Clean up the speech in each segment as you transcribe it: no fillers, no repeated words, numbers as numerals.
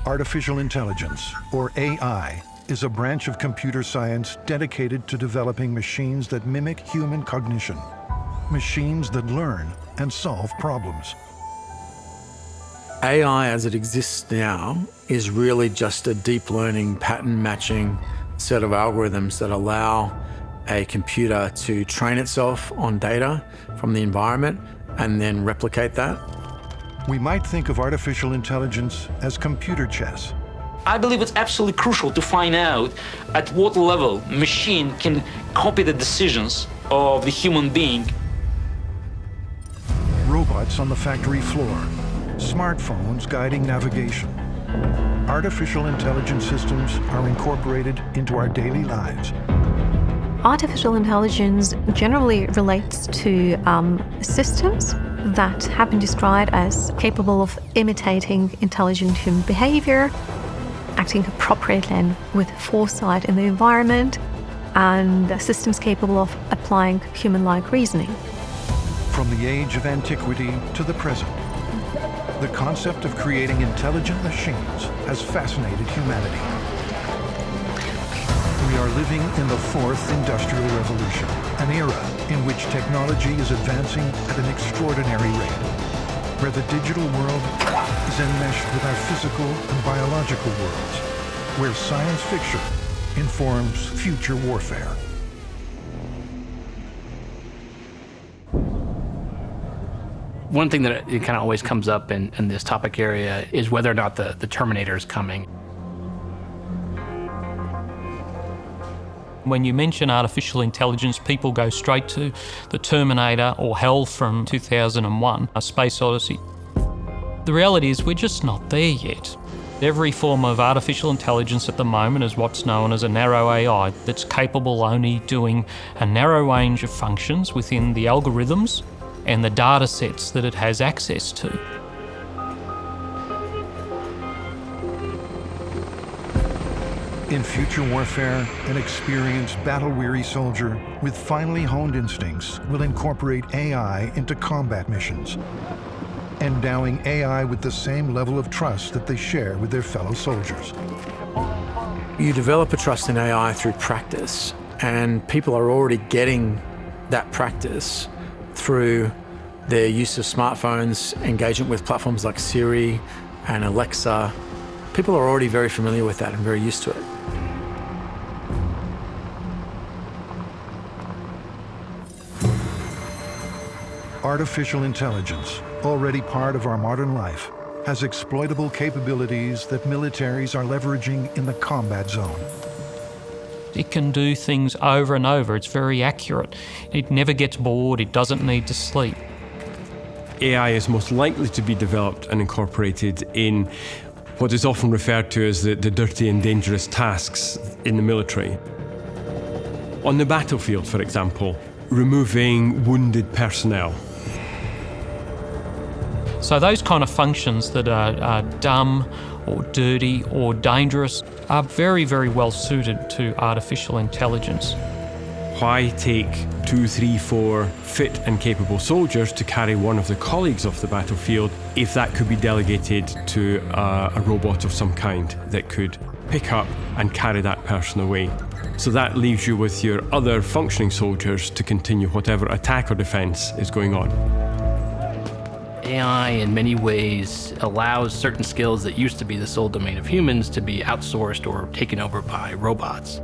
Artificial intelligence, or AI, is a branch of computer science dedicated to developing machines that mimic human cognition, machines that learn and solve problems. AI as it exists now is really just a deep learning, pattern matching set of algorithms that allow a computer to train itself on data from the environment and then replicate that. We might think of artificial intelligence as computer chess. I believe it's absolutely crucial to find out at what level machine can copy the decisions of the human being. Robots on the factory floor, smartphones guiding navigation. Artificial intelligence systems are incorporated into our daily lives. Artificial intelligence generally relates to systems that have been described as capable of imitating intelligent human behavior, acting appropriately and with foresight in the environment, and systems capable of applying human-like reasoning. From the age of antiquity to the present, the concept of creating intelligent machines has fascinated humanity. We are living in the fourth industrial revolution, an era in which technology is advancing at an extraordinary rate, where the digital world is enmeshed with our physical and biological worlds, where science fiction informs future warfare. One thing that it kind of always comes up in this topic area is whether or not the Terminator is coming. When you mention artificial intelligence, people go straight to the Terminator or HAL from 2001, A Space Odyssey. The reality is we're just not there yet. Every form of artificial intelligence at the moment is what's known as a narrow AI that's capable only doing a narrow range of functions within the algorithms and the data sets that it has access to. In future warfare, an experienced, battle-weary soldier with finely honed instincts will incorporate AI into combat missions, endowing AI with the same level of trust that they share with their fellow soldiers. You develop a trust in AI through practice, and people are already getting that practice through their use of smartphones, engagement with platforms like Siri and Alexa. People are already very familiar with that and very used to it. Artificial intelligence, already part of our modern life, has exploitable capabilities that militaries are leveraging in the combat zone. It can do things over and over. It's very accurate. It never gets bored. It doesn't need to sleep. AI is most likely to be developed and incorporated in what is often referred to as the dirty and dangerous tasks in the military. On the battlefield, for example, removing wounded personnel. So those kind of functions that are dumb or dirty or dangerous are very, very well suited to artificial intelligence. Why take 2, 3, 4 fit and capable soldiers to carry one of their colleagues off the battlefield if that could be delegated to a robot of some kind that could pick up and carry that person away? So that leaves you with your other functioning soldiers to continue whatever attack or defense is going on. AI in many ways allows certain skills that used to be the sole domain of humans to be outsourced or taken over by robots.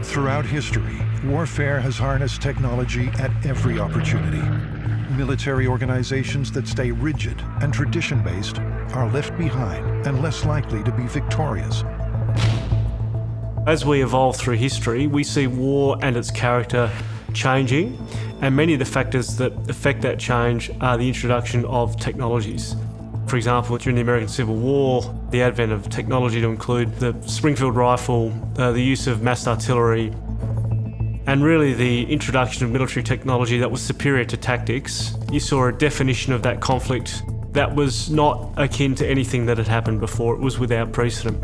Throughout history, warfare has harnessed technology at every opportunity. Military organizations that stay rigid and tradition-based are left behind and less likely to be victorious. As we evolve through history, we see war and its character changing, and many of the factors that affect that change are the introduction of technologies. For example, during the American Civil War, the advent of technology to include the Springfield rifle, the use of massed artillery, and really the introduction of military technology that was superior to tactics. You saw a definition of that conflict that was not akin to anything that had happened before. It was without precedent.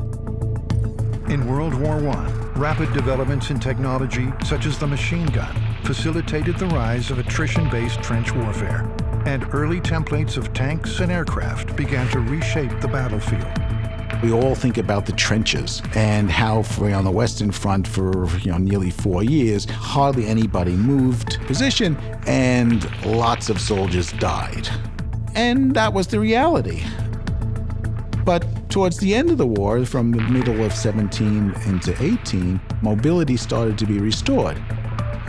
In World War I, rapid developments in technology, such as the machine gun, facilitated the rise of attrition-based trench warfare and early templates of tanks and aircraft began to reshape the battlefield. We all think about the trenches and how on the Western Front for nearly 4 years, hardly anybody moved position and lots of soldiers died. And that was the reality. But towards the end of the war, from the middle of 17 into 18, mobility started to be restored.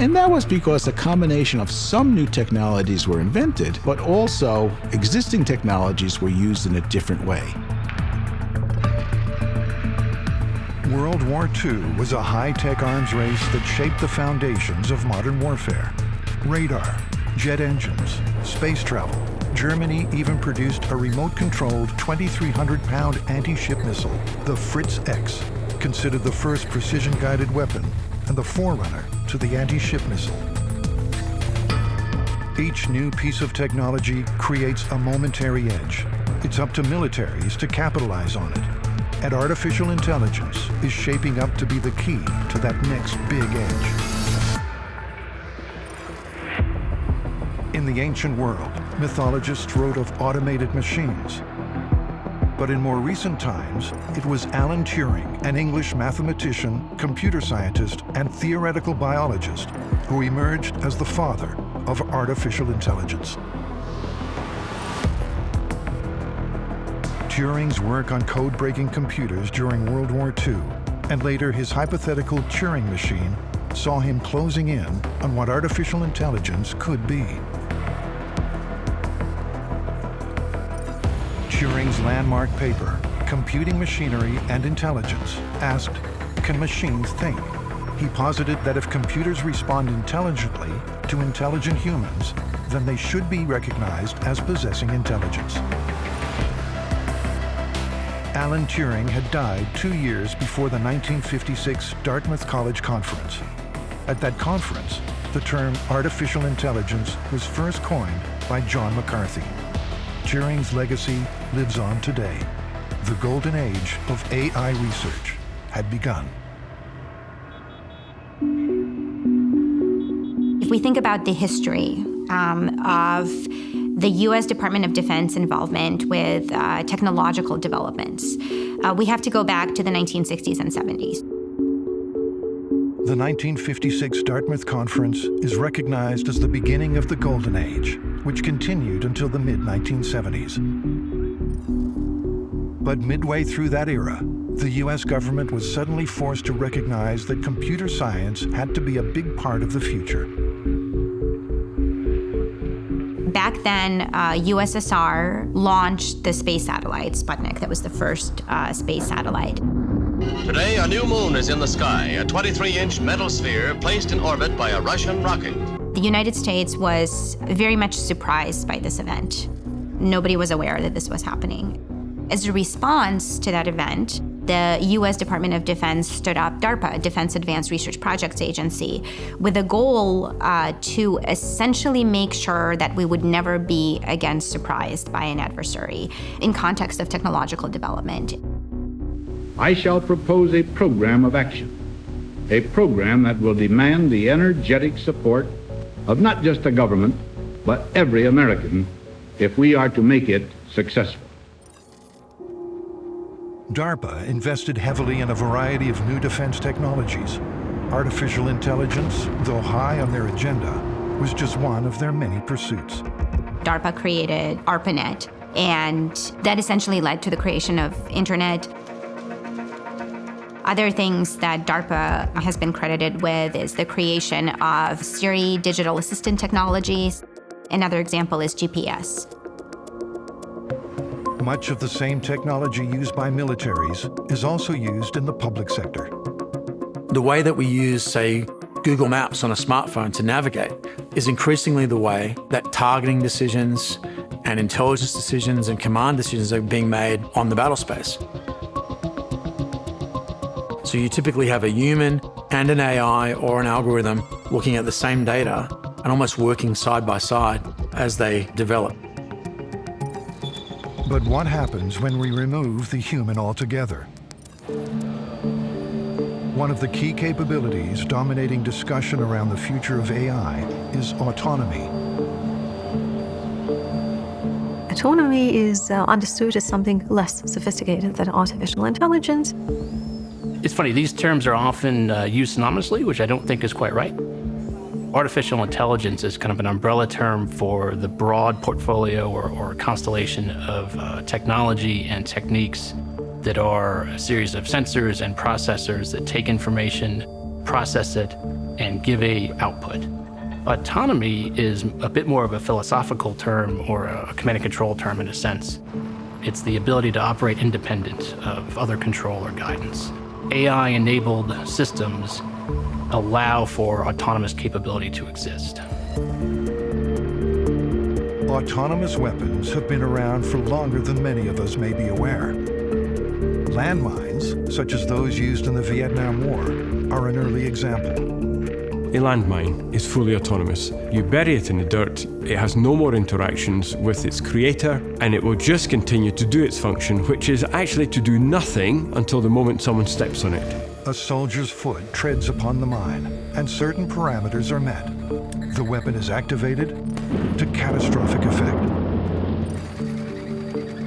And that was because a combination of some new technologies were invented, but also existing technologies were used in a different way. World War II was a high-tech arms race that shaped the foundations of modern warfare. Radar, jet engines, space travel. Germany even produced a remote-controlled 2,300-pound anti-ship missile, the Fritz X, considered the first precision-guided weapon and the forerunner to the anti-ship missile. Each new piece of technology creates a momentary edge. It's up to militaries to capitalize on it. And artificial intelligence is shaping up to be the key to that next big edge. In the ancient world, mythologists wrote of automated machines. But in more recent times, it was Alan Turing, an English mathematician, computer scientist, and theoretical biologist, who emerged as the father of artificial intelligence. Turing's work on code-breaking computers during World War II, and later his hypothetical Turing machine, saw him closing in on what artificial intelligence could be. Turing's landmark paper, Computing Machinery and Intelligence, asked, can machines think? He posited that if computers respond intelligently to intelligent humans, then they should be recognized as possessing intelligence. Alan Turing had died 2 years before the 1956 Dartmouth College Conference. At that conference, the term artificial intelligence was first coined by John McCarthy. Turing's legacy lives on today. The golden age of AI research had begun. If we think about the history of the U.S. Department of Defense involvement with technological developments, we have to go back to the 1960s and 70s. The 1956 Dartmouth Conference is recognized as the beginning of the Golden Age, which continued until the mid-1970s. But midway through that era, the U.S. government was suddenly forced to recognize that computer science had to be a big part of the future. Back then, USSR launched the space satellite, Sputnik. That was the first space satellite. Today, a new moon is in the sky, a 23-inch metal sphere placed in orbit by a Russian rocket. The United States was very much surprised by this event. Nobody was aware that this was happening. As a response to that event, the U.S. Department of Defense stood up DARPA, Defense Advanced Research Projects Agency, with a goal to essentially make sure that we would never be again surprised by an adversary in context of technological development. I shall propose a program of action, a program that will demand the energetic support of not just the government, but every American, if we are to make it successful. DARPA invested heavily in a variety of new defense technologies. Artificial intelligence, though high on their agenda, was just one of their many pursuits. DARPA created ARPANET, and that essentially led to the creation of Internet. Other things that DARPA has been credited with is the creation of Siri digital assistant technologies. Another example is GPS. Much of the same technology used by militaries is also used in the public sector. The way that we use, say, Google Maps on a smartphone to navigate is increasingly the way that targeting decisions and intelligence decisions and command decisions are being made on the battle space. So you typically have a human and an AI or an algorithm looking at the same data and almost working side by side as they develop. But what happens when we remove the human altogether? One of the key capabilities dominating discussion around the future of AI is autonomy. autonomy is understood as something less sophisticated than artificial intelligence. It's funny, these terms are often used synonymously, which I don't think is quite right. Artificial intelligence is kind of an umbrella term for the broad portfolio or constellation of technology and techniques that are a series of sensors and processors that take information, process it, and give a output. Autonomy is a bit more of a philosophical term or a command and control term in a sense. It's the ability to operate independent of other control or guidance. AI-enabled systems allow for autonomous capability to exist. Autonomous weapons have been around for longer than many of us may be aware. Landmines, such as those used in the Vietnam War, are an early example. A landmine is fully autonomous. You bury it in the dirt, it has no more interactions with its creator, and it will just continue to do its function, which is actually to do nothing until the moment someone steps on it. A soldier's foot treads upon the mine, and certain parameters are met. The weapon is activated to catastrophic effect.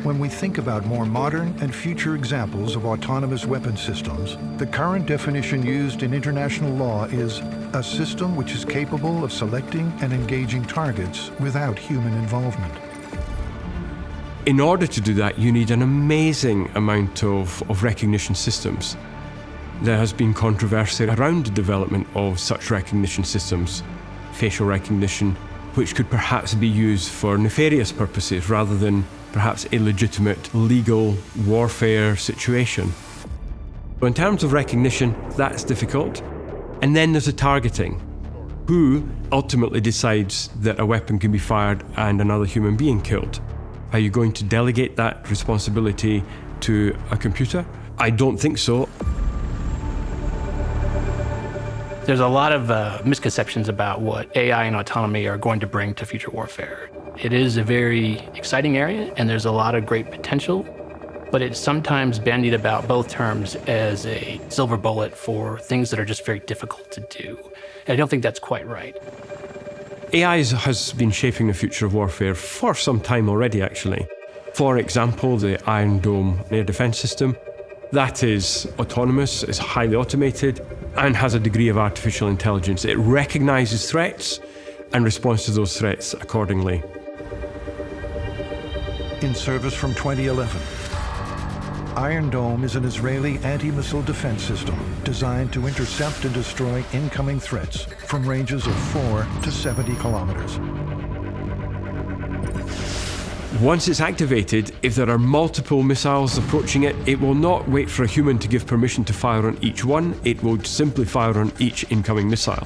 When we think about more modern and future examples of autonomous weapon systems, the current definition used in international law is a system which is capable of selecting and engaging targets without human involvement. In order to do that, you need an amazing amount of recognition systems. There has been controversy around the development of such recognition systems, facial recognition, which could perhaps be used for nefarious purposes rather than perhaps a legitimate legal warfare situation. So in terms of recognition, that's difficult. And then there's the targeting. Who ultimately decides that a weapon can be fired and another human being killed? Are you going to delegate that responsibility to a computer? I don't think so. There's a lot of misconceptions about what AI and autonomy are going to bring to future warfare. It is a very exciting area, and there's a lot of great potential, but it's sometimes bandied about, both terms, as a silver bullet for things that are just very difficult to do. And I don't think that's quite right. AI has been shaping the future of warfare for some time already, actually. For example, the Iron Dome air defense system. That is autonomous, is highly automated, and has a degree of artificial intelligence. It recognizes threats and responds to those threats accordingly. In service from 2011, Iron Dome is an Israeli anti-missile defense system designed to intercept and destroy incoming threats from ranges of 4 to 70 kilometers. Once it's activated, if there are multiple missiles approaching it, it will not wait for a human to give permission to fire on each one. It will simply fire on each incoming missile.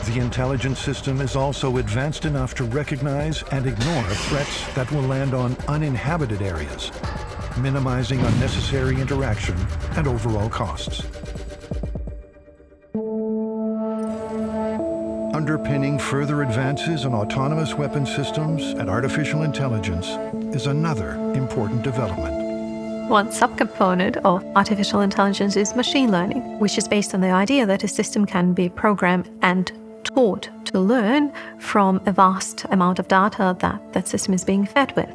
The intelligence system is also advanced enough to recognize and ignore threats that will land on uninhabited areas, minimizing unnecessary interaction and overall costs. Underpinning further advances in autonomous weapon systems and artificial intelligence is another important development. One subcomponent of artificial intelligence is machine learning, which is based on the idea that a system can be programmed and taught to learn from a vast amount of data that system is being fed with.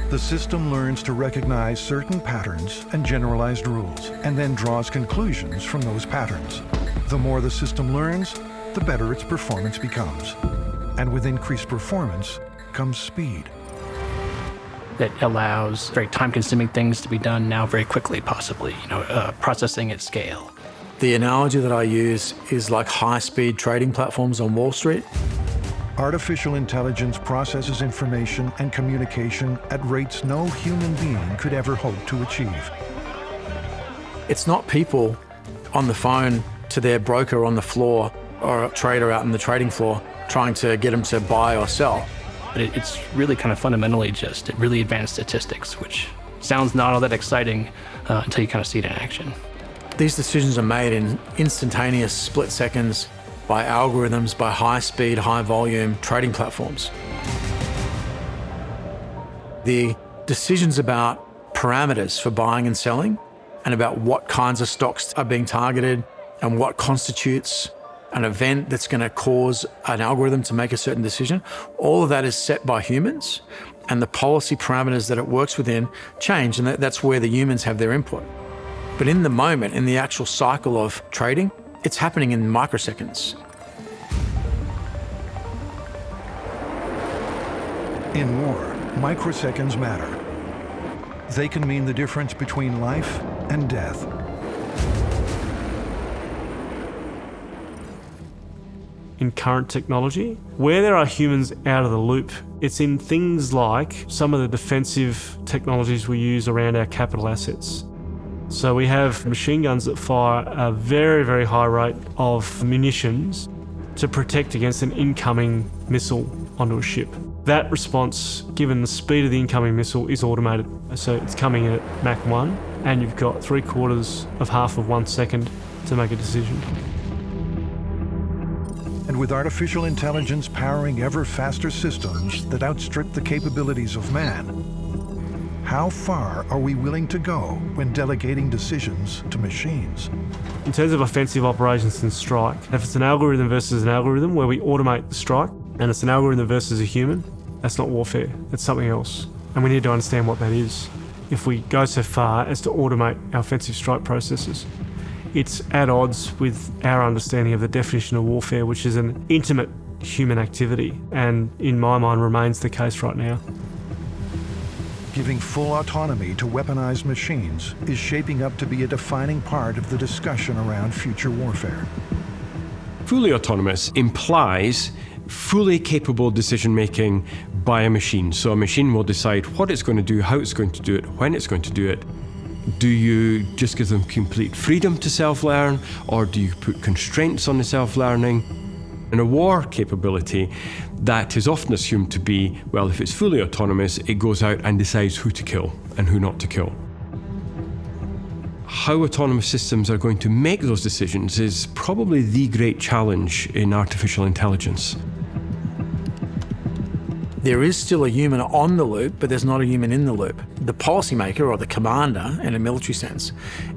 The system learns to recognize certain patterns and generalized rules, and then draws conclusions from those patterns. The more the system learns, the better its performance becomes. And with increased performance comes speed. That allows very time-consuming things to be done now very quickly, possibly, processing at scale. The analogy that I use is like high-speed trading platforms on Wall Street. Artificial intelligence processes information and communication at rates no human being could ever hope to achieve. It's not people on the phone to their broker on the floor or a trader out on the trading floor trying to get them to buy or sell. But it's really kind of fundamentally just really advanced statistics, which sounds not all that exciting until you kind of see it in action. These decisions are made in instantaneous split seconds by algorithms, by high-speed, high-volume trading platforms. The decisions about parameters for buying and selling and about what kinds of stocks are being targeted and what constitutes an event that's going to cause an algorithm to make a certain decision, all of that is set by humans, and the policy parameters that it works within change, and that's where the humans have their input. But in the moment, in the actual cycle of trading, it's happening in microseconds. In war, microseconds matter. They can mean the difference between life and death. In current technology, where there are humans out of the loop, it's in things like some of the defensive technologies we use around our capital assets. So we have machine guns that fire a very, very high rate of munitions to protect against an incoming missile onto a ship. That response, given the speed of the incoming missile, is automated. So it's coming in at Mach 1, and you've got 3/4 of half of 1 second to make a decision. And with artificial intelligence powering ever faster systems that outstrip the capabilities of man, how far are we willing to go when delegating decisions to machines? In terms of offensive operations and strike, if it's an algorithm versus an algorithm where we automate the strike, and it's an algorithm versus a human, that's not warfare, that's something else. And we need to understand what that is. If we go so far as to automate our offensive strike processes, it's at odds with our understanding of the definition of warfare, which is an intimate human activity, and in my mind remains the case right now. Giving full autonomy to weaponized machines is shaping up to be a defining part of the discussion around future warfare. Fully autonomous implies fully capable decision-making by a machine. So a machine will decide what it's going to do, how it's going to do it, when it's going to do it. Do you just give them complete freedom to self-learn, or do you put constraints on the self-learning? In a war capability, that is often assumed to be, well, if it's fully autonomous, it goes out and decides who to kill and who not to kill. How autonomous systems are going to make those decisions is probably the great challenge in artificial intelligence. There is still a human on the loop, but there's not a human in the loop. The policymaker, or the commander, in a military sense,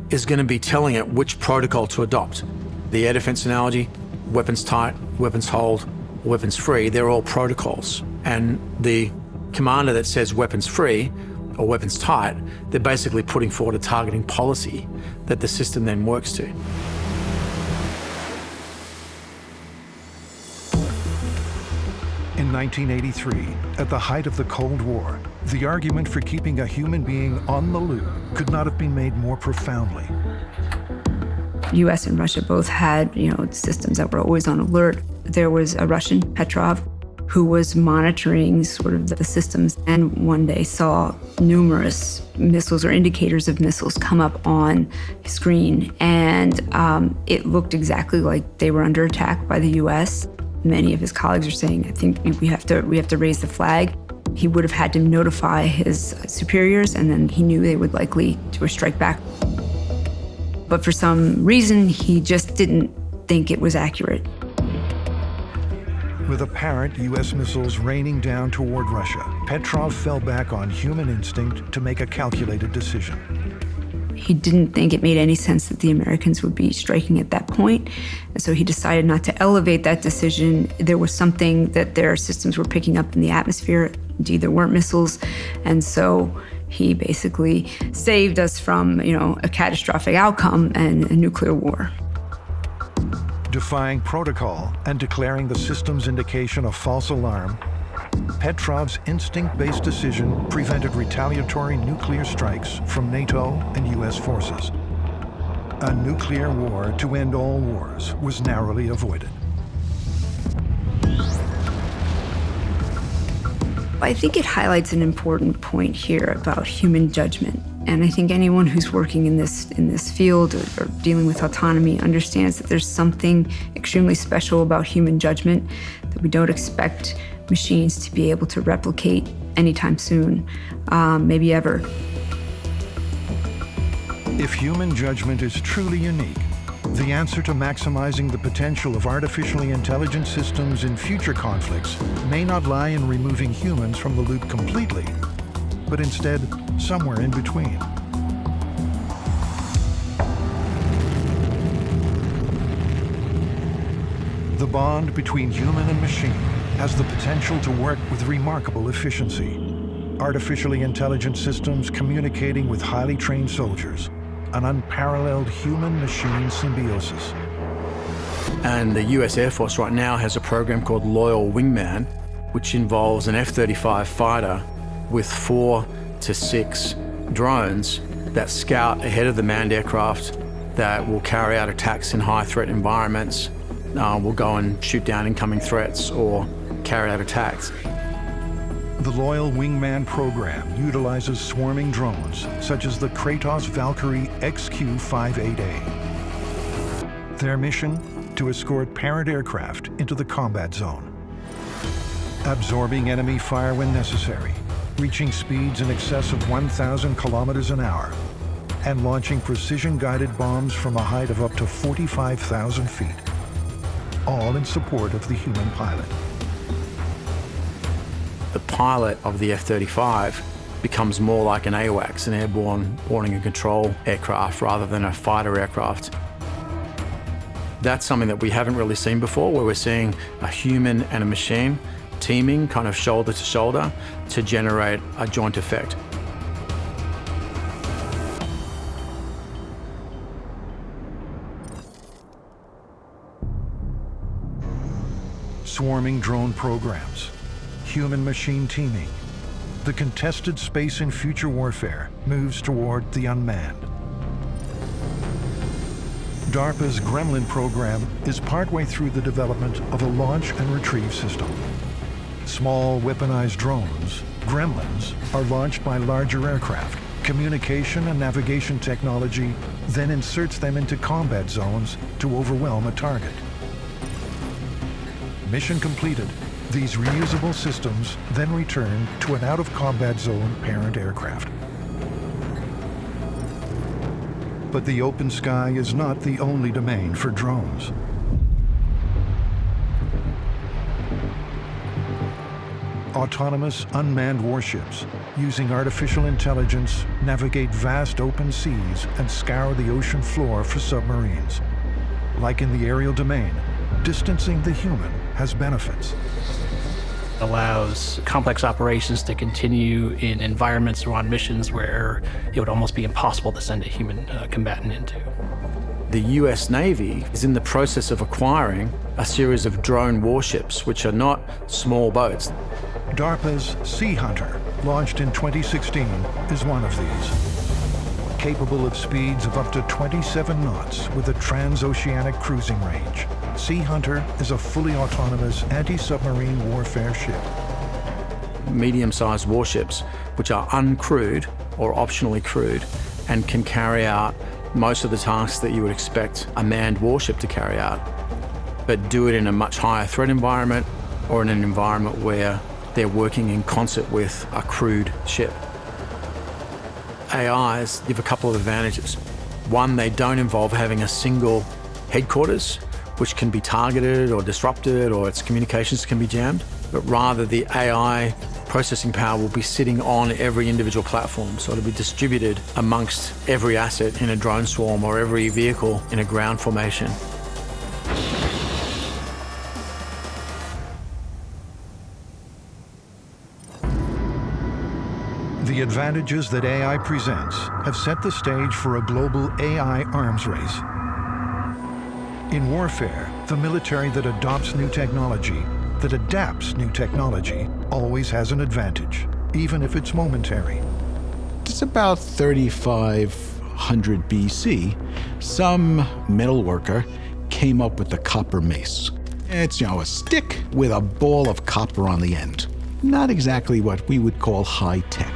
is going to be telling it which protocol to adopt. The air defense analogy, weapons tight, weapons hold, weapons free, they're all protocols. And the commander that says weapons free or weapons tight, they're basically putting forward a targeting policy that the system then works to. In 1983, at the height of the Cold War, the argument for keeping a human being on the loop could not have been made more profoundly. US and Russia both had, systems that were always on alert. There was a Russian, Petrov, who was monitoring sort of the systems and one day saw numerous missiles or indicators of missiles come up on his screen. And it looked exactly like they were under attack by the US. Many of his colleagues are saying, I think we have to raise the flag. He would have had to notify his superiors, and then he knew they would likely do a strike back. But for some reason, he just didn't think it was accurate. With apparent US missiles raining down toward Russia, Petrov fell back on human instinct to make a calculated decision. He didn't think it made any sense that the Americans would be striking at that point, and so he decided not to elevate that decision. There was something that their systems were picking up in the atmosphere. Indeed, there weren't missiles, and so he basically saved us from, a catastrophic outcome and a nuclear war. Defying protocol and declaring the system's indication a false alarm, Petrov's instinct-based decision prevented retaliatory nuclear strikes from NATO and US forces. A nuclear war to end all wars was narrowly avoided. I think it highlights an important point here about human judgment. And I think anyone who's working in this field or dealing with autonomy understands that there's something extremely special about human judgment that we don't expect machines to be able to replicate anytime soon, maybe ever. If human judgment is truly unique, the answer to maximizing the potential of artificially intelligent systems in future conflicts may not lie in removing humans from the loop completely, but instead somewhere in between. The bond between human and machine has the potential to work with remarkable efficiency. Artificially intelligent systems communicating with highly trained soldiers, an unparalleled human-machine symbiosis. And the US Air Force right now has a program called Loyal Wingman, which involves an F-35 fighter with 4 to 6 drones that scout ahead of the manned aircraft that will carry out attacks in high-threat environments, will go and shoot down incoming threats or carry out attacks. The Loyal Wingman program utilizes swarming drones, such as the Kratos Valkyrie XQ-58A. Their mission? To escort parent aircraft into the combat zone. Absorbing enemy fire when necessary, reaching speeds in excess of 1,000 kilometers an hour, and launching precision-guided bombs from a height of up to 45,000 feet, all in support of the human pilot. The pilot of the F-35 becomes more like an AWACS, an airborne warning and control aircraft, rather than a fighter aircraft. That's something that we haven't really seen before, where we're seeing a human and a machine teaming kind of shoulder to shoulder to generate a joint effect. Swarming drone programs, human-machine teaming. The contested space in future warfare moves toward the unmanned. DARPA's Gremlin program is partway through the development of a launch and retrieve system. Small weaponized drones, Gremlins, are launched by larger aircraft. Communication and navigation technology then inserts them into combat zones to overwhelm a target. Mission completed. These reusable systems then return to an out-of-combat zone parent aircraft. But the open sky is not the only domain for drones. Autonomous unmanned warships using artificial intelligence navigate vast open seas and scour the ocean floor for submarines. Like in the aerial domain, distancing the human has benefits. Allows complex operations to continue in environments or on missions where it would almost be impossible to send a human combatant into. The US Navy is in the process of acquiring a series of drone warships, which are not small boats. DARPA's Sea Hunter, launched in 2016, is one of these. Capable of speeds of up to 27 knots with a transoceanic cruising range, Sea Hunter is a fully autonomous anti-submarine warfare ship. Medium-sized warships, which are uncrewed or optionally crewed, and can carry out most of the tasks that you would expect a manned warship to carry out, but do it in a much higher threat environment or in an environment where they're working in concert with a crewed ship. AIs give a couple of advantages. One, they don't involve having a single headquarters, which can be targeted or disrupted, or its communications can be jammed, but rather the AI processing power will be sitting on every individual platform, so it'll be distributed amongst every asset in a drone swarm or every vehicle in a ground formation. The advantages that AI presents have set the stage for a global AI arms race. In warfare, the military that adopts new technology, that adapts new technology, always has an advantage, even if it's momentary. It's about 3500 BC. Some metal worker came up with the copper mace. It's, a stick with a ball of copper on the end. Not exactly what we would call high tech.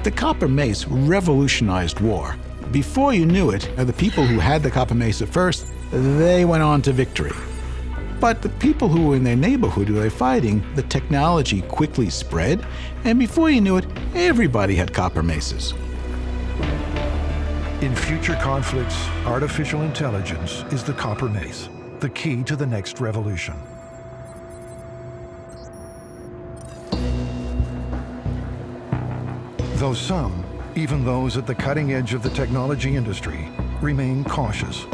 The copper mace revolutionized war. Before you knew it, the people who had the copper mace at first, they went on to victory. But the people who were in their neighborhood who they were fighting, the technology quickly spread, and before you knew it, everybody had copper maces. In future conflicts, artificial intelligence is the copper mace, the key to the next revolution. Though some, even those at the cutting edge of the technology industry, remain cautious.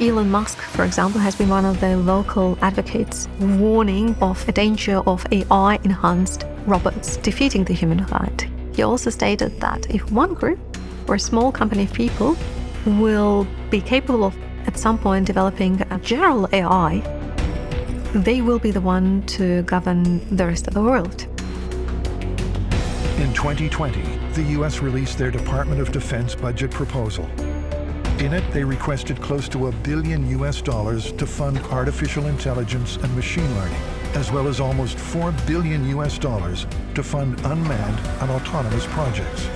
Elon Musk, for example, has been one of the vocal advocates warning of the danger of AI-enhanced robots defeating the humankind. He also stated that if one group or a small company of people will be capable of at some point developing a general AI, they will be the one to govern the rest of the world. In 2020, the US released their Department of Defense budget proposal. In it, they requested close to $1 billion to fund artificial intelligence and machine learning, as well as almost $4 billion to fund unmanned and autonomous projects.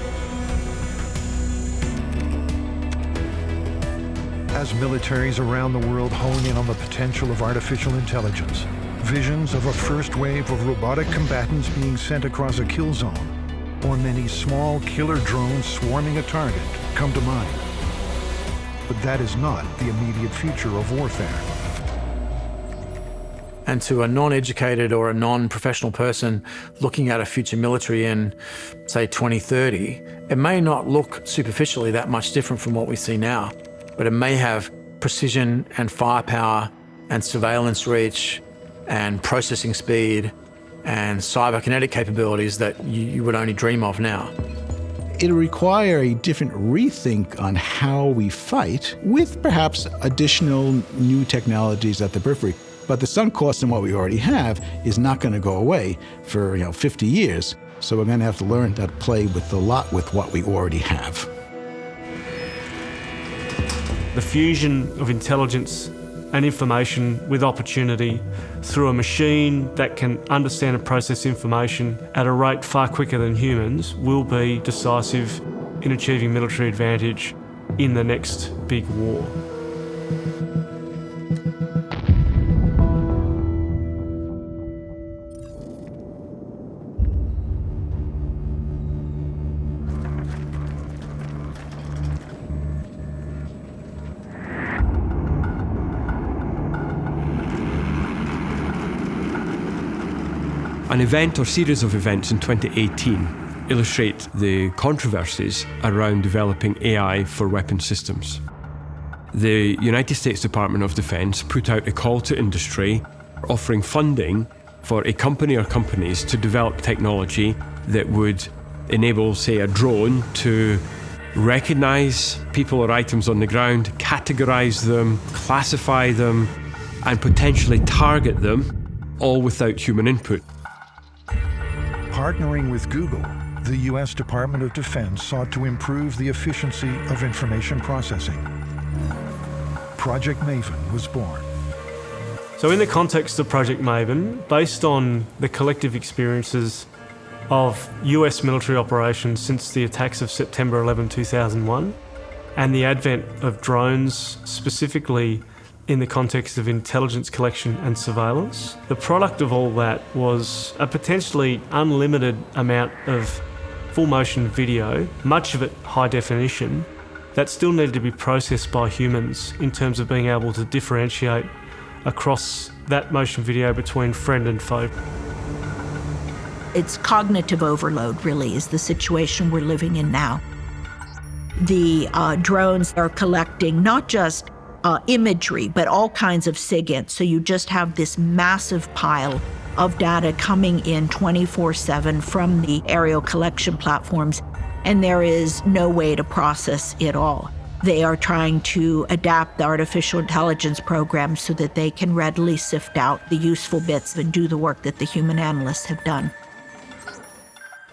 As militaries around the world hone in on the potential of artificial intelligence, visions of a first wave of robotic combatants being sent across a kill zone, or many small killer drones swarming a target, come to mind. But that is not the immediate future of warfare. And to a non-educated or a non-professional person looking at a future military in, say, 2030, it may not look superficially that much different from what we see now, but it may have precision and firepower and surveillance reach and processing speed and cyberkinetic capabilities that you would only dream of now. It'll require a different rethink on how we fight, with perhaps additional new technologies at the periphery. But the sunk cost in what we already have is not going to go away for 50 years. So we're going to have to learn how to play with with what we already have. The fusion of intelligence and information with opportunity through a machine that can understand and process information at a rate far quicker than humans will be decisive in achieving military advantage in the next big war. An event or series of events in 2018 illustrate the controversies around developing AI for weapon systems. The United States Department of Defense put out a call to industry offering funding for a company or companies to develop technology that would enable, say, a drone to recognize people or items on the ground, categorize them, classify them, and potentially target them, all without human input. Partnering with Google, the US Department of Defense sought to improve the efficiency of information processing. Project Maven was born. So in the context of Project Maven, based on the collective experiences of US military operations since the attacks of September 11, 2001, and the advent of drones, specifically in the context of intelligence collection and surveillance. The product of all that was a potentially unlimited amount of full motion video, much of it high definition, that still needed to be processed by humans in terms of being able to differentiate across that motion video between friend and foe. It's cognitive overload, really, is the situation we're living in now. The drones are collecting not just imagery, but all kinds of SIGINT. So you just have this massive pile of data coming in 24/7 from the aerial collection platforms, and there is no way to process it all. They are trying to adapt the artificial intelligence programs so that they can readily sift out the useful bits and do the work that the human analysts have done.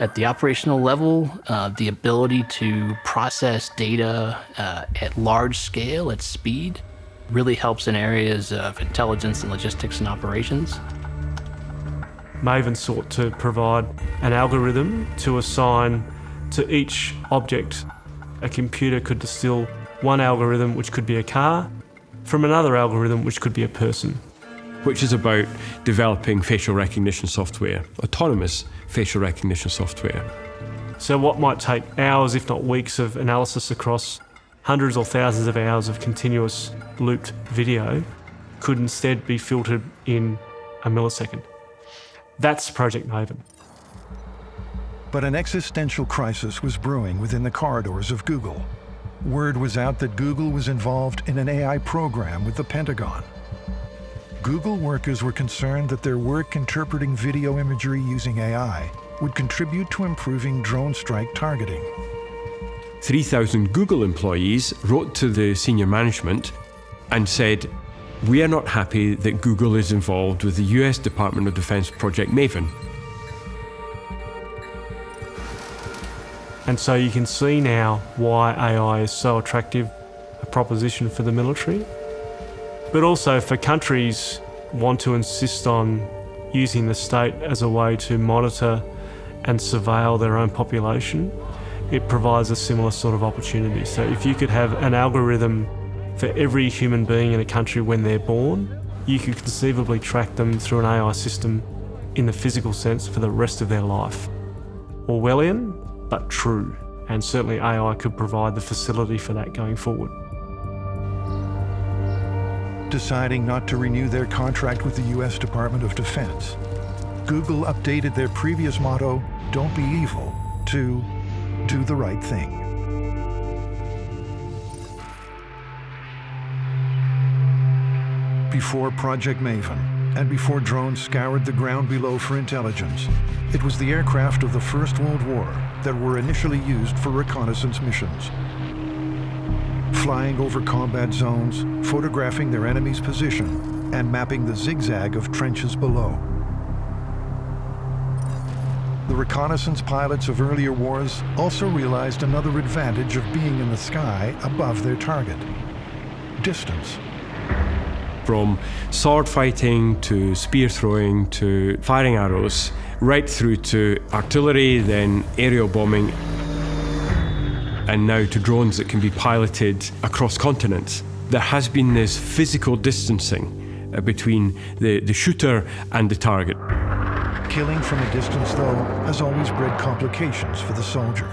At the operational level, the ability to process data at large scale, at speed, really helps in areas of intelligence and logistics and operations. Maven sought to provide an algorithm to assign to each object. A computer could distill one algorithm, which could be a car, from another algorithm, which could be a person. Which is about developing facial recognition software, autonomous facial recognition software. So what might take hours, if not weeks, of analysis across hundreds or thousands of hours of continuous looped video could instead be filtered in a millisecond. That's Project Maven. But an existential crisis was brewing within the corridors of Google. word was out that Google was involved in an AI program with the Pentagon. Google workers were concerned that their work interpreting video imagery using AI would contribute to improving drone strike targeting. 3,000 Google employees wrote to the senior management and said, "We are not happy that Google is involved with the US Department of Defense Project Maven." And so you can see now why AI is so attractive a proposition for the military. But also for countries want to insist on using the state as a way to monitor and surveil their own population, it provides a similar sort of opportunity. So if you could have an algorithm for every human being in a country when they're born, you could conceivably track them through an AI system in the physical sense for the rest of their life. Orwellian, but true. And certainly AI could provide the facility for that going forward. Deciding not to renew their contract with the US Department of Defense, Google updated their previous motto, "Don't be evil," to "Do the right thing." Before Project Maven, and before drones scoured the ground below for intelligence, it was the aircraft of the First World War that were initially used for reconnaissance missions. Flying over combat zones, photographing their enemy's position, and mapping the zigzag of trenches below. The reconnaissance pilots of earlier wars also realized another advantage of being in the sky above their target: distance. From sword fighting to spear throwing to firing arrows, right through to artillery, then aerial bombing, and now to drones that can be piloted across continents. There has been this physical distancing between the shooter and the target. Killing from a distance, though, has always bred complications for the soldier.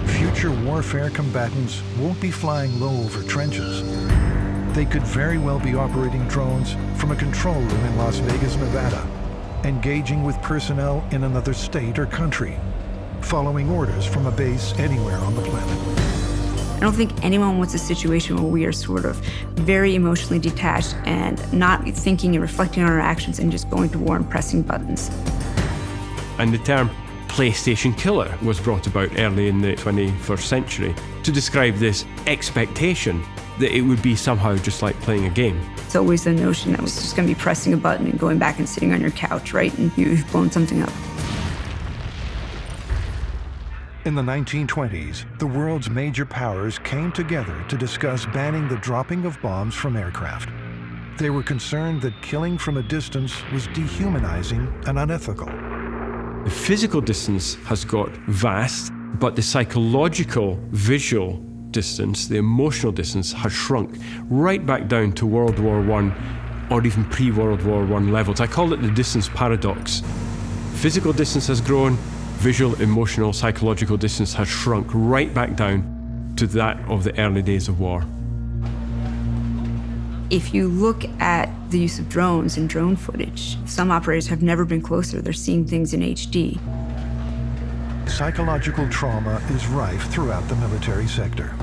Future warfare combatants won't be flying low over trenches. They could very well be operating drones from a control room in Las Vegas, Nevada, engaging with personnel in another state or country, following orders from a base anywhere on the planet. I don't think anyone wants a situation where we are sort of very emotionally detached and not thinking and reflecting on our actions and just going to war and pressing buttons. And the term PlayStation killer was brought about early in the 21st century to describe this expectation that it would be somehow just like playing a game. It's always the notion that it's just going to be pressing a button and going back and sitting on your couch, right? And you've blown something up. In the 1920s, the world's major powers came together to discuss banning the dropping of bombs from aircraft. They were concerned that killing from a distance was dehumanizing and unethical. The physical distance has got vast, but the psychological, visual distance, the emotional distance, has shrunk right back down to World War I or even pre-World War I levels. I call it the distance paradox. Physical distance has grown, visual, emotional, psychological distance has shrunk right back down to that of the early days of war. If you look at the use of drones and drone footage, some operators have never been closer. They're seeing things in HD. Psychological trauma is rife throughout the military sector.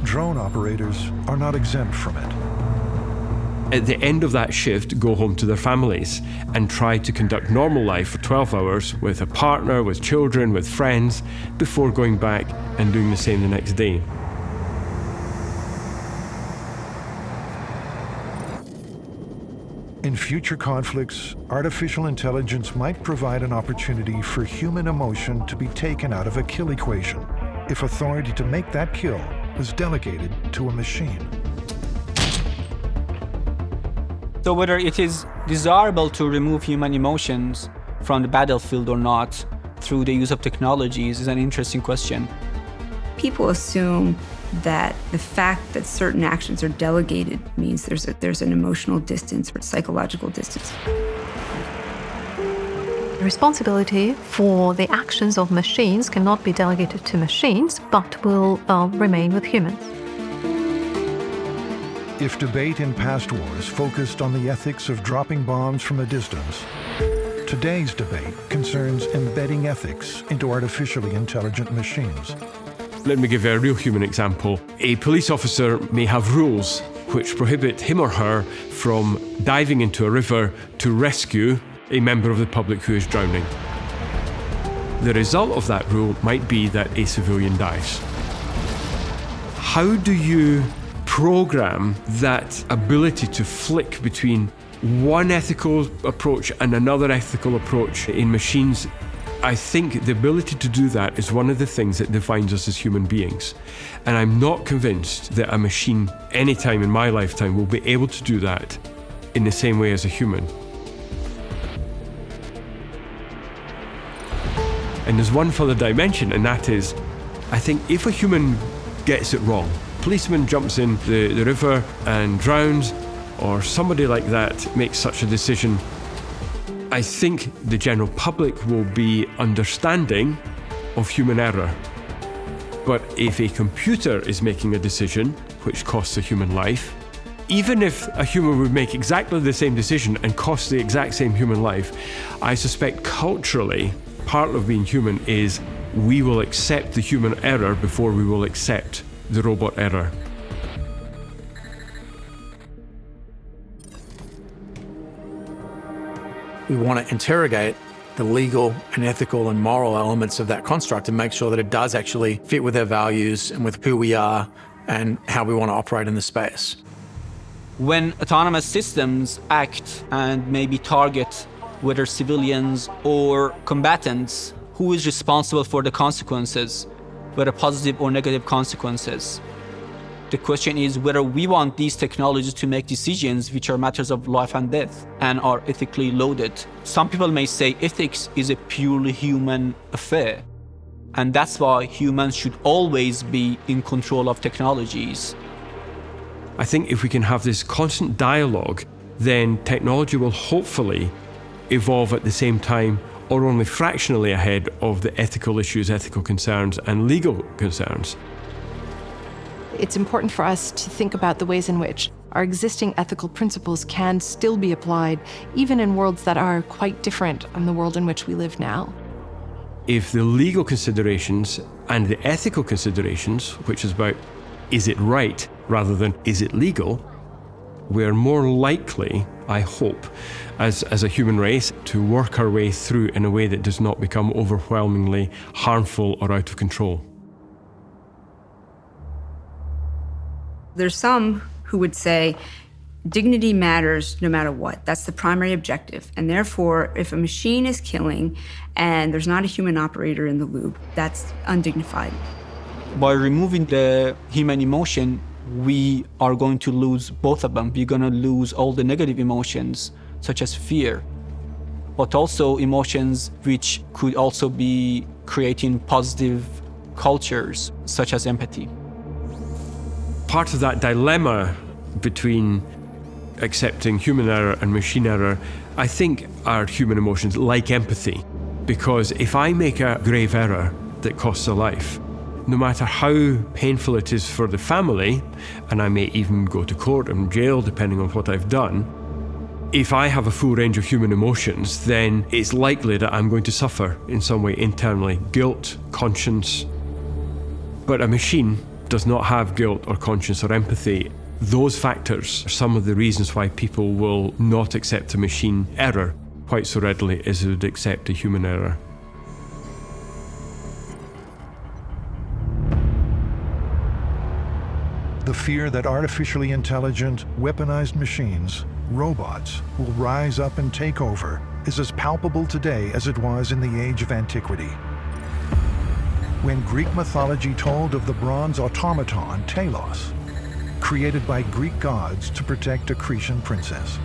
Drone operators are not exempt from it. At the end of that shift, go home to their families and try to conduct normal life for 12 hours with a partner, with children, with friends, before going back and doing the same the next day. In future conflicts, artificial intelligence might provide an opportunity for human emotion to be taken out of a kill equation if authority to make that kill was delegated to a machine. So whether it is desirable to remove human emotions from the battlefield or not through the use of technologies is an interesting question. People assume that the fact that certain actions are delegated means there's an emotional distance or psychological distance. The responsibility for the actions of machines cannot be delegated to machines, but will remain with humans. If debate in past wars focused on the ethics of dropping bombs from a distance, today's debate concerns embedding ethics into artificially intelligent machines. Let me give you a real human example. A police officer may have rules which prohibit him or her from diving into a river to rescue a member of the public who is drowning. The result of that rule might be that a civilian dies. How do you program that ability to flick between one ethical approach and another ethical approach in machines? I think the ability to do that is one of the things that defines us as human beings. And I'm not convinced that a machine, any time in my lifetime, will be able to do that in the same way as a human. And there's one further dimension, and that is, I think if a human gets it wrong, policeman jumps in the river and drowns, or somebody like that makes such a decision, I think the general public will be understanding of human error. But if a computer is making a decision which costs a human life, even if a human would make exactly the same decision and cost the exact same human life, I suspect culturally, part of being human is we will accept the human error before we will accept the robot error. We want to interrogate the legal and ethical and moral elements of that construct and make sure that it does actually fit with our values and with who we are and how we want to operate in the space. When autonomous systems act and maybe target whether civilians or combatants, who is responsible for the consequences, whether positive or negative consequences? The question is whether we want these technologies to make decisions which are matters of life and death and are ethically loaded. Some people may say ethics is a purely human affair, and that's why humans should always be in control of technologies. I think if we can have this constant dialogue, then technology will hopefully evolve at the same time or only fractionally ahead of the ethical issues, ethical concerns, and legal concerns. It's important for us to think about the ways in which our existing ethical principles can still be applied, even in worlds that are quite different from the world in which we live now. If the legal considerations and the ethical considerations, which is about is it right rather than is it legal, we're more likely, I hope, as a human race, to work our way through in a way that does not become overwhelmingly harmful or out of control. There's some who would say dignity matters no matter what. That's the primary objective. And therefore, if a machine is killing and there's not a human operator in the loop, that's undignified. By removing the human emotion, we are going to lose both of them. We're going to lose all the negative emotions, such as fear, but also emotions which could also be creating positive cultures, such as empathy. Part of that dilemma between accepting human error and machine error, I think, are human emotions like empathy. Because if I make a grave error that costs a life, no matter how painful it is for the family, and I may even go to court and jail depending on what I've done, if I have a full range of human emotions, then it's likely that I'm going to suffer in some way internally, guilt, conscience. But a machine does not have guilt or conscience or empathy. Those factors are some of the reasons why people will not accept a machine error quite so readily as they would accept a human error. The fear that artificially intelligent, weaponized machines, robots, will rise up and take over is as palpable today as it was in the age of antiquity. When Greek mythology told of the bronze automaton, Telos, created by Greek gods to protect a Cretan princess.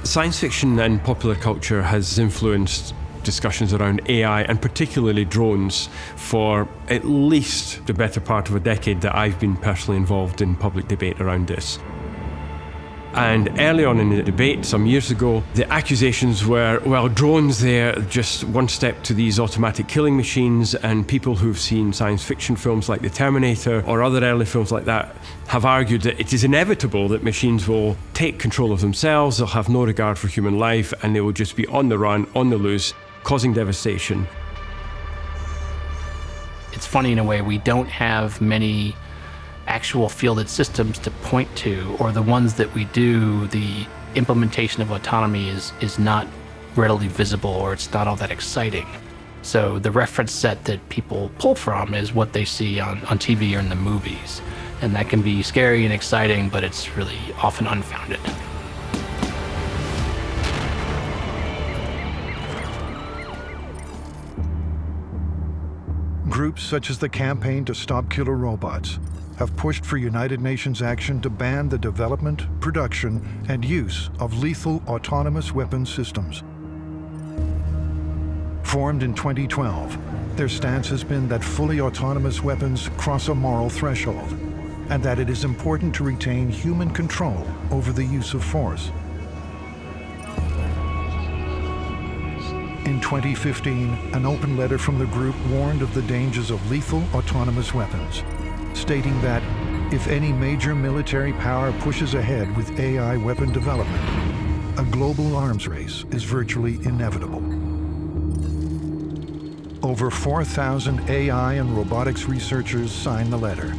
Science fiction and popular culture has influenced discussions around AI and particularly drones for at least the better part of a decade that I've been personally involved in public debate around this. And early on in the debate, some years ago, the accusations were, well, drones, they're just one step to these automatic killing machines, and people who've seen science fiction films like The Terminator or other early films like that have argued that it is inevitable that machines will take control of themselves, they'll have no regard for human life, and they will just be on the run, on the loose, causing devastation. It's funny in a way. We don't have many actual fielded systems to point to, or the ones that we do, the implementation of autonomy is not readily visible, or it's not all that exciting. So the reference set that people pull from is what they see on TV or in the movies. And that can be scary and exciting, but it's really often unfounded. Groups such as the Campaign to Stop Killer Robots have pushed for United Nations action to ban the development, production, and use of lethal autonomous weapon systems. Formed in 2012, their stance has been that fully autonomous weapons cross a moral threshold, and that it is important to retain human control over the use of force. In 2015, an open letter from the group warned of the dangers of lethal autonomous weapons, stating that if any major military power pushes ahead with AI weapon development, a global arms race is virtually inevitable. Over 4,000 AI and robotics researchers signed the letter,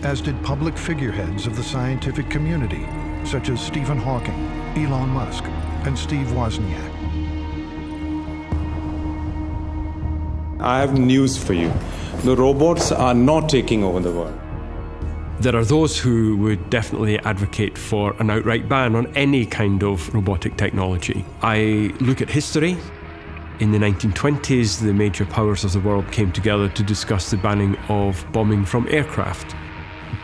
as did public figureheads of the scientific community, such as Stephen Hawking, Elon Musk, and Steve Wozniak. I have news for you. The robots are not taking over the world. There are those who would definitely advocate for an outright ban on any kind of robotic technology. I look at history. In the 1920s, the major powers of the world came together to discuss the banning of bombing from aircraft,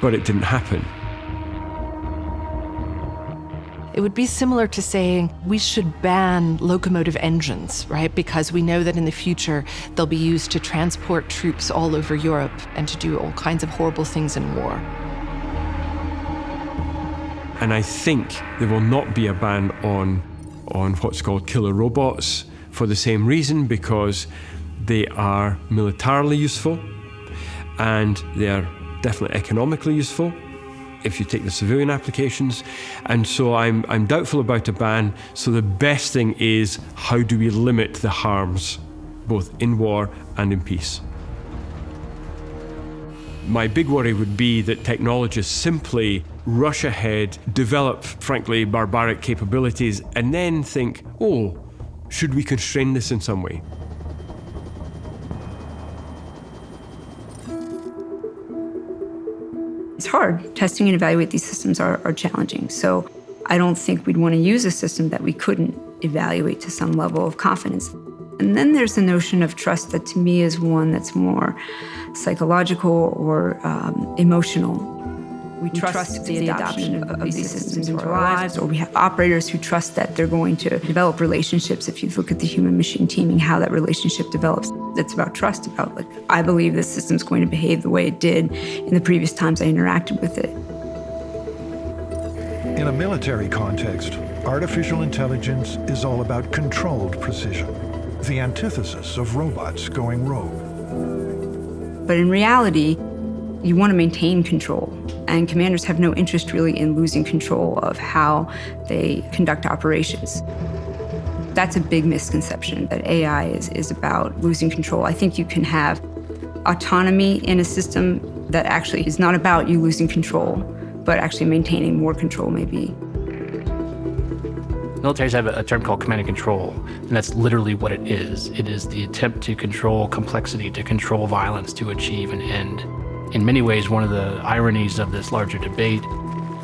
but it didn't happen. It would be similar to saying we should ban locomotive engines, right? Because we know that in the future they'll be used to transport troops all over Europe and to do all kinds of horrible things in war. And I think there will not be a ban on what's called killer robots for the same reason, because they are militarily useful and they are definitely economically useful if you take the civilian applications. And so I'm doubtful about a ban. So the best thing is, how do we limit the harms, both in war and in peace? My big worry would be that technologists simply rush ahead, develop, frankly, barbaric capabilities, and then think, oh, should we constrain this in some way? It's hard. Testing and evaluate these systems are challenging. So I don't think we'd want to use a system that we couldn't evaluate to some level of confidence. And then there's the notion of trust that to me is one that's more psychological or emotional. We trust the adoption of these systems into our lives, or we have operators who trust that they're going to develop relationships. If you look at the human-machine teaming, how that relationship develops, it's about trust, about like, I believe this system's going to behave the way it did in the previous times I interacted with it. In a military context, artificial intelligence is all about controlled precision, the antithesis of robots going rogue. But in reality, you want to maintain control, and commanders have no interest really in losing control of how they conduct operations. That's a big misconception, that AI is about losing control. I think you can have autonomy in a system that actually is not about you losing control, but actually maintaining more control maybe. Militaries have a term called command and control, and that's literally what it is. It is the attempt to control complexity, to control violence, to achieve an end. In many ways, one of the ironies of this larger debate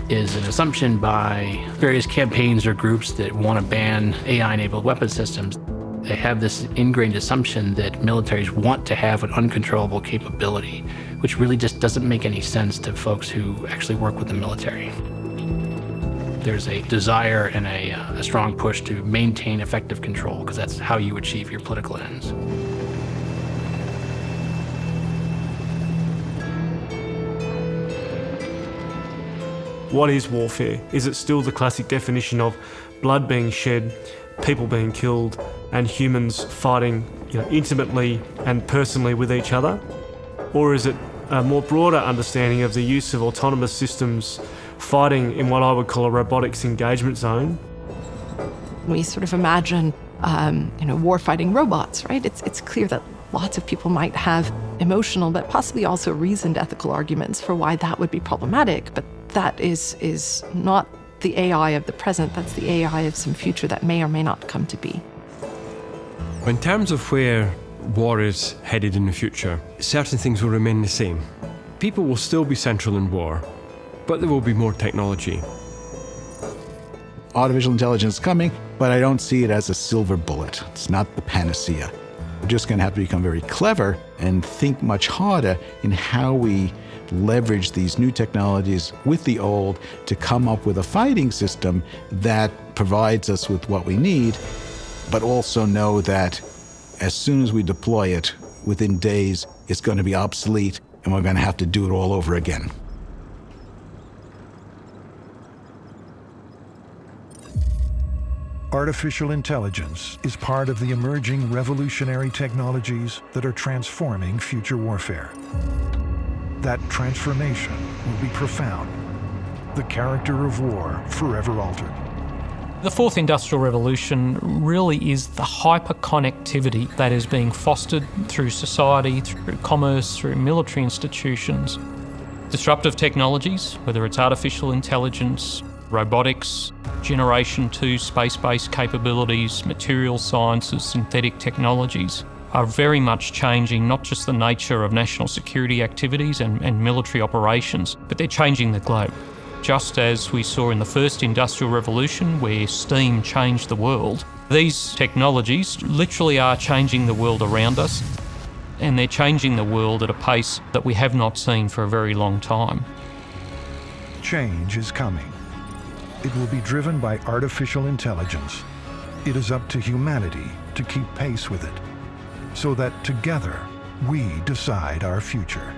is an assumption by various campaigns or groups that want to ban AI-enabled weapon systems. They have this ingrained assumption that militaries want to have an uncontrollable capability, which really just doesn't make any sense to folks who actually work with the military. There's a desire and a strong push to maintain effective control, because that's how you achieve your political ends. What is warfare? Is it still the classic definition of blood being shed, people being killed, and humans fighting, intimately and personally with each other? Or is it a more broader understanding of the use of autonomous systems fighting in what I would call a robotics engagement zone? We sort of imagine, war-fighting robots, right? It's clear that lots of people might have emotional, but possibly also reasoned ethical arguments for why that would be problematic. But that is not the AI of the present, that's the AI of some future that may or may not come to be. In terms of where war is headed in the future, certain things will remain the same. People will still be central in war, but there will be more technology. Artificial intelligence is coming, but I don't see it as a silver bullet. It's not the panacea. We're just going to have to become very clever and think much harder in how we leverage these new technologies with the old to come up with a fighting system that provides us with what we need, but also know that as soon as we deploy it, within days, it's going to be obsolete and we're going to have to do it all over again. Artificial intelligence is part of the emerging revolutionary technologies that are transforming future warfare. That transformation will be profound. The character of war forever altered. The fourth industrial revolution really is the hyper-connectivity that is being fostered through society, through commerce, through military institutions. Disruptive technologies, whether it's artificial intelligence, robotics, Generation 2 space-based capabilities, material sciences, synthetic technologies, are very much changing not just the nature of national security activities and military operations, but they're changing the globe. Just as we saw in the first industrial revolution where steam changed the world, these technologies literally are changing the world around us, and they're changing the world at a pace that we have not seen for a very long time. Change is coming. It will be driven by artificial intelligence. It is up to humanity to keep pace with it, so that together we decide our future.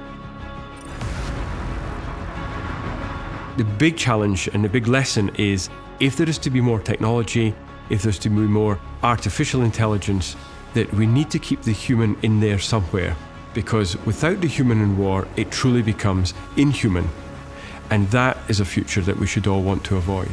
The big challenge and the big lesson is, if there is to be more technology, if there's to be more artificial intelligence, that we need to keep the human in there somewhere, because without the human in war, it truly becomes inhuman. And that is a future that we should all want to avoid.